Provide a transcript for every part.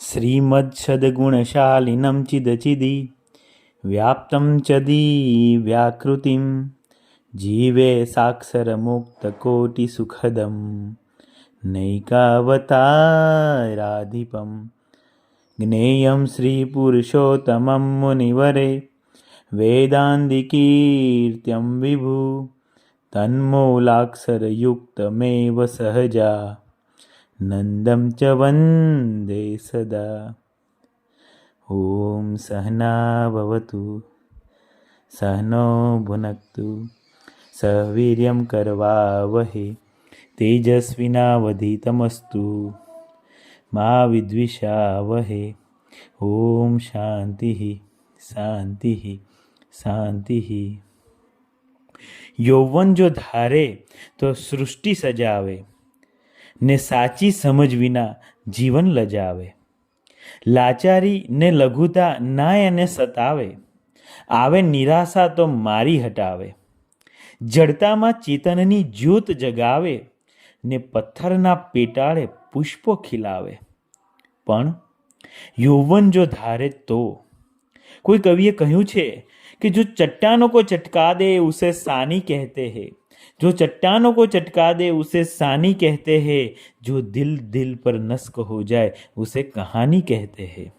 श्रीमत्सद्गुणशालिनं चिदचिदि व्याप्तं च व्याकृतिं जीवे साक्षरमुक्तकोटिसुखदं नैकावताराधिपं ज्ञेयं श्रीपुरुषोत्तमं मुनिवरे वेदान्तिकीर्त्यं विभु तन्मूलाक्षरयुक्तमेव सहजा नन्दं च वन्दे सदा। ॐ सहना भवतु सहनो भुनक्तु सह वीर्यं करवावहे तेजस्विनावधीतमस्तु मा विद्विषावहे। ॐ शान्तिः शान्तिः शान्तिः। यौवन जो धारे तो सृष्टि सजावे ने साची समझ विना जीवन लजावे। लाचारी ने लघुता नाय ने सतावे आवे निराशा तो मारी हटावे। जड़तामां चेतननी ज्योत जगावे ने पत्थरना पेटाळे पुष्पो खिलावे। पण यौवन जो धारे तो कोई कविए कहूं छे कि जो चट्टानों को चटका दे उसे सानी कहते हैं, जो चट्टानों को चटका दे उसे सानी कहते हैं, जो दिल दिल पर नस्क हो जाए उसे कहानी कहते हैं।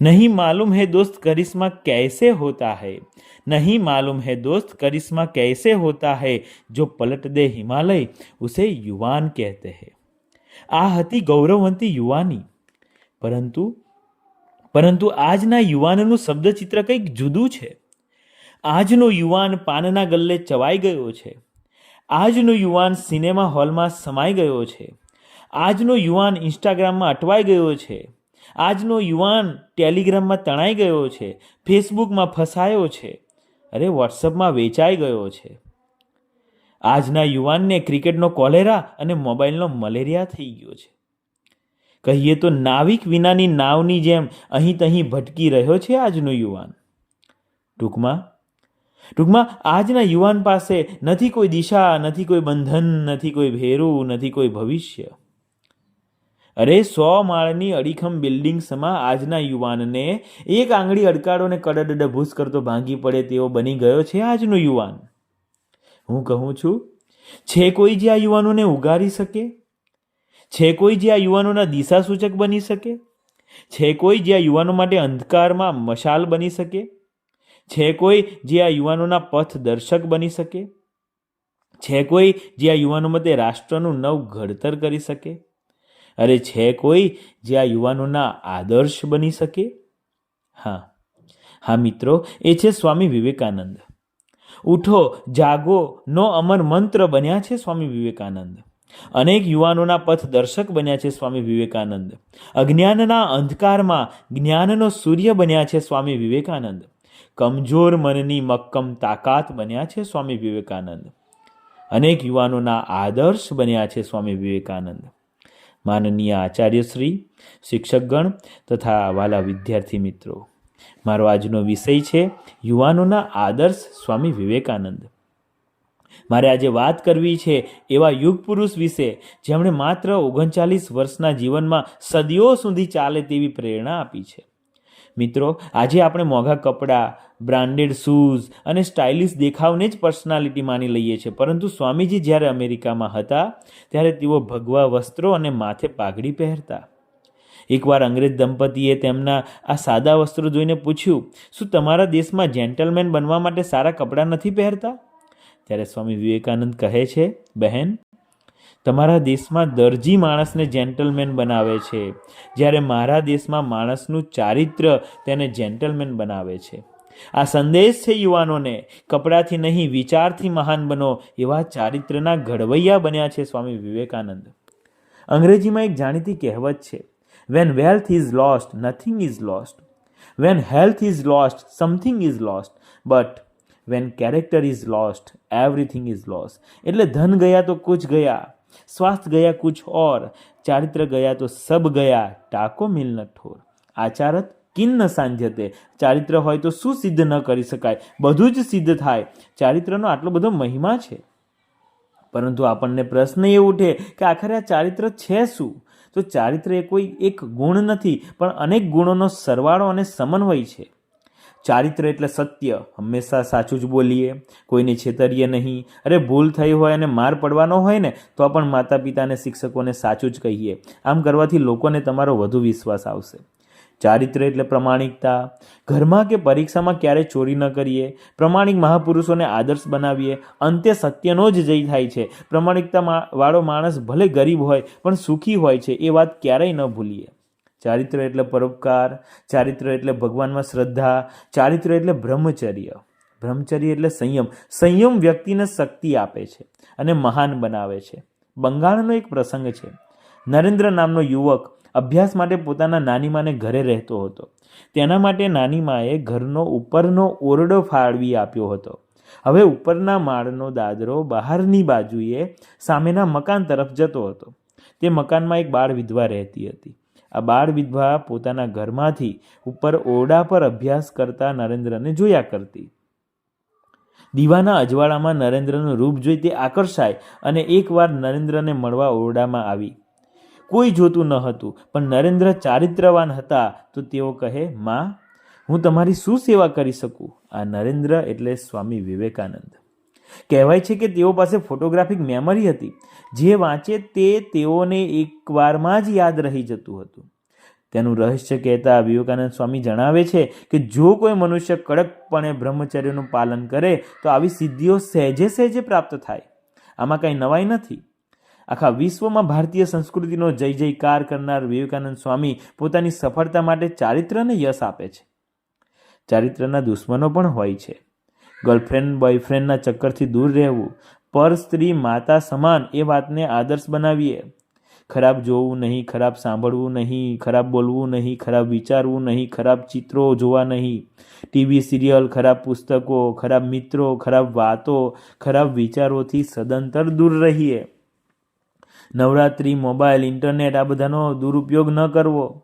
नहीं मालूम है दोस्त करिश्मा कैसे होता है, नहीं मालूम है दोस्त करिश्मा कैसे होता है, जो पलट दे हिमालय उसे युवान कहते हैं। आ हती गौरववंती युवानी, પરંતુ આજના યુવાનનું શબ્દચિત્ર કંઈક જુદું છે। આજનો યુવાન પાનના ગલ્લે ચવાઈ ગયો છે। આજનો યુવાન સિનેમા હોલમાં સમાઈ ગયો છે। આજનો યુવાન ઇન્સ્ટાગ્રામમાં અટવાઈ ગયો છે। આજનો યુવાન ટેલિગ્રામમાં તણાઈ ગયો છે, ફેસબુકમાં ફસાયો છે, અરે વોટ્સઅપમાં વેચાઈ ગયો છે। આજના યુવાનને ક્રિકેટનો કોલેરા અને મોબાઈલનો મલેરિયા થઈ ગયો છે। કહીએ તો નાવિક વિનાની નાવની જેમ અહીં તહીં ભટકી રહ્યો છે આજનો યુવાન। ટૂંકમાં આજના યુવાન પાસે નથી કોઈ દિશા, નથી કોઈ બંધન, નથી કોઈ ભેરું, નથી કોઈ ભવિષ્ય। અરે 100 માળની અડીખમ બિલ્ડિંગ સમા આજના યુવાનને એક આંગળી અડકાડોને કડડ ભૂસ કરતો ભાંગી પડે તેવો બની ગયો છે આજનો યુવાન। હું કહું છું, છે કોઈ જે આ યુવાનોને ઉગારી શકે? છે કોઈ જે આ યુવાનોના દિશાસૂચક બની શકે? છે કોઈ જે આ યુવાનો માટે અંધકારમાં મશાલ બની શકે? છે કોઈ જે આ યુવાનોના પથ દર્શક બની શકે? છે કોઈ જે આ યુવાનો માટે રાષ્ટ્રનું નવ ઘડતર કરી શકે? અરે છે કોઈ જે આ યુવાનોના આદર્શ બની શકે? હા મિત્રો, એ છે સ્વામી વિવેકાનંદ। ઉઠો જાગો નો અમર મંત્ર બન્યા છે સ્વામી વિવેકાનંદ। અનેક યુવાનોના પથ દર્શક બન્યા છે સ્વામી વિવેકાનંદ। અજ્ઞાનના અંધકારમાં જ્ઞાનનો સૂર્ય બન્યા છે સ્વામી વિવેકાનંદ। કમજોર મનની મક્કમ તાકાત બન્યા છે સ્વામી વિવેકાનંદ। અનેક યુવાનોના આદર્શ બન્યા છે સ્વામી વિવેકાનંદ। માનનીય આચાર્યશ્રી, શિક્ષકગણ તથા વાલા વિદ્યાર્થી મિત્રો, મારો આજનો વિષય છે યુવાનોના આદર્શ સ્વામી વિવેકાનંદ। મારે આજે વાત કરવી છે એવા યુગ પુરુષ વિશે જેમણે માત્ર 39 વર્ષના જીવનમાં સદીઓ સુધી ચાલે તેવી પ્રેરણા આપી છે। મિત્રો, આજે આપણે મોંઘા કપડાં, બ્રાન્ડેડ શૂઝ અને સ્ટાઇલિશ દેખાવને જ પર્સનાલિટી માની લઈએ છીએ, પરંતુ સ્વામીજી જ્યારે અમેરિકામાં હતા ત્યારે તેઓ ભગવા વસ્ત્રો અને માથે પાઘડી પહેરતા। એકવાર અંગ્રેજ દંપતીએ તેમના આ સાદા વસ્ત્રો જોઈને પૂછ્યું, શું તમારા દેશમાં જેન્ટલમેન બનવા માટે સારા કપડાં નથી પહેરતા? ત્યારે સ્વામી વિવેકાનંદ કહે છે, બહેન, તમારા દેશમાં દરજી માણસને જેન્ટલમેન બનાવે છે, જ્યારે મારા દેશમાં માણસનું ચારિત્ર તેને જેન્ટલમેન બનાવે છે। આ સંદેશ છે યુવાનોને, કપડાથી નહીં વિચારથી મહાન બનો એવા ચારિત્રના ઘડવૈયા બન્યા છે સ્વામી વિવેકાનંદ। અંગ્રેજીમાં એક જાણીતી કહેવત છે, when wealth is lost nothing is lost, when health is lost something is lost, but when character is lost everything is lost। એટલે ધન ગયા તો कुछ गया, स्वास्थ्य गया कुछ और, ચારિત્ર ગયા તો સબ ગયા, ટાકો મિલ ન ઠોર। આચારત કિન્ન સાંધ્યતે, ચારિત્ર હોય તો શું સિદ્ધ ન કરી શકાય, બધું જ સિદ્ધ થાય। ચારિત્રનો આટલો બધો મહિમા છે, પરંતુ આપણને પ્રશ્ન એ ઉઠે કે આખરે આ ચારિત્ર છે શું? તો ચારિત્ર્ય એ કોઈ એક ગુણ નથી, પણ અનેક ગુણોનો સરવાળો અને સમન્વય છે. ચારિત્ર્ય એટલે સત્ય, હંમેશા સાચું જ બોલીએ, કોઈને છેતરીએ નહીં. અરે ભૂલ થઈ હોય અને માર પડવાનો હોય ને તો પણ માતા પિતા અને શિક્ષકોને સાચું જ કહીએ. આમ કરવાથી લોકોને તમારો વધુ વિશ્વાસ આવશે. ચારિત્ર્ય એટલે પ્રમાણિકતા, ઘરમાં કે પરીક્ષામાં ક્યારેય ચોરી ન કરીએ, પ્રમાણિક મહાપુરુષોને આદર્શ બનાવીએ. અંતે સત્યનો જ જય થાય છે. પ્રમાણિકતા વાળો માણસ ભલે ગરીબ હોય પણ સુખી હોય છે, એ વાત ક્યારેય ન ભૂલીએ. ચારિત્ર્ય એટલે પરોપકાર, ચારિત્ર્ય એટલે ભગવાનમાં શ્રદ્ધા, ચારિત્ર્ય એટલે બ્રહ્મચર્ય. બ્રહ્મચર્ય એટલે સંયમ. સંયમ વ્યક્તિને શક્તિ આપે છે અને મહાન બનાવે છે. બંગાળનો એક પ્રસંગ છે. નરેન્દ્ર નામનો યુવક અભ્યાસ માટે પોતાના નાનીમાને ઘરે રહેતો હતો. તેના માટે નાનીમાએ ઘરનો ઉપરનો ઓરડો ફાળવી આપ્યો હતો. હવે ઉપરના માળનો દાદરો બહારની બાજુએ સામેના મકાન તરફ જતો હતો. તે મકાનમાં એક બાળ વિધવા રહેતી હતી. આ બાળ વિધવા પોતાના ઘરમાંથી ઉપર ઓરડા પર અભ્યાસ કરતા નરેન્દ્રને જોયા કરતી. દીવાના અજવાળામાં નરેન્દ્રનું રૂપ જોઈ તે આકર્ષાય અને એકવાર નરેન્દ્રને મળવા ઓરડામાં આવી. કોઈ જોતું ન હતું, પણ નરેન્દ્ર ચારિત્રવાન હતા તો તેઓ કહે, માં, હું તમારી શું સેવા કરી શકું? આ નરેન્દ્ર એટલે સ્વામી વિવેકાનંદ. કહેવાય છે કે તેઓ પાસે ફોટોગ્રાફિક મેમરી હતી. જે વાંચે તે તેઓને એકવારમાં જ યાદ રહી જતું હતું. તેનું રહસ્ય કહેતા વિવેકાનંદ સ્વામી જણાવે છે કે જો કોઈ મનુષ્ય કડકપણે બ્રહ્મચર્યનું પાલન કરે તો આવી સિદ્ધિઓ સહેજે સહેજે પ્રાપ્ત થાય. આમાં કંઈ નવાઈ નથી. આખા વિશ્વમાં ભારતીય સંસ્કૃતિનો જય જયકાર કરનાર વિવેકાનંદ સ્વામી પોતાની સફળતા માટે ચારિત્રને યશ આપે છે. ચારિત્રના દુશ્મનો પણ હોય છે. ગર્લફ્રેન્ડ બોયફ્રેન્ડના ચક્કરથી દૂર રહેવું, પર સ્ત્રી માતા સમાન એ વાતને આદર્શ બનાવીએ. ખરાબ જોવું નહીં, ખરાબ સાંભળવું નહીં, ખરાબ બોલવું નહીં, ખરાબ વિચારવું નહીં, ખરાબ ચિત્રો જોવા નહીં, ટીવી સિરિયલ, ખરાબ પુસ્તકો, ખરાબ મિત્રો, ખરાબ વાતો, ખરાબ વિચારોથી સદંતર દૂર રહીએ. નવરાત્રિ, મોબાઈલ, ઇન્ટરનેટ આ બધાનો દુરુપયોગ ન કરવો.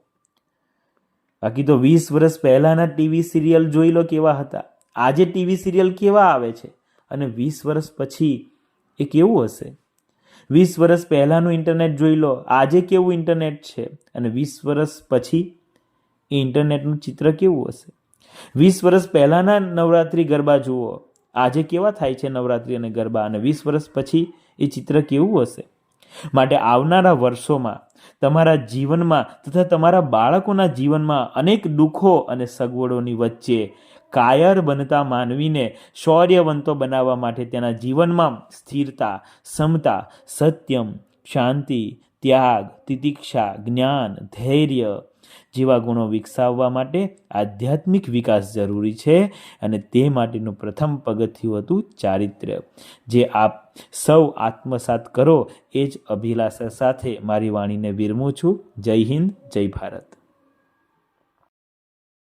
બાકી તો 20 વર્ષ પહેલાંના ટીવી સિરિયલ જોઈ લો કેવા હતા. આજે ટીવી સિરિયલ કેવા આવે છે અને 20 વર્ષ પછી એ કેવું હશે? 20 વર્ષ પહેલાંનું ઇન્ટરનેટ જોઈ લો, આજે કેવું ઇન્ટરનેટ છે, અને 20 વર્ષ પછી એ ઇન્ટરનેટનું ચિત્ર કેવું હશે? 20 વર્ષ પહેલાંના નવરાત્રિ ગરબા જુઓ, આજે કેવા થાય છે નવરાત્રિ અને ગરબા, અને 20 વર્ષ પછી એ ચિત્ર કેવું હશે? માટે આવનારા વર્ષોમાં તમારા જીવનમાં તથા તમારા બાળકોના જીવનમાં અનેક દુઃખો અને સગવડોની વચ્ચે કાયર બનતા માનવીને શૌર્યવંતો બનાવવા માટે તેના જીવનમાં સ્થિરતા, સમતા, સત્યમ, શાંતિ, ત્યાગ, તિતિક્ષા, જ્ઞાન, ધૈર્ય જેવા ગુણો વિકસાવવા માટે આધ્યાત્મિક વિકાસ જરૂરી છે. અને તે માટેનું પ્રથમ પગથિયું હતું ચારિત્ર્ય, જે આપ સૌ આત્મસાત કરો એ જ અભિલાષા સાથે મારી વાણીને વિરમું છું. જય હિન્દ, જય ભારત.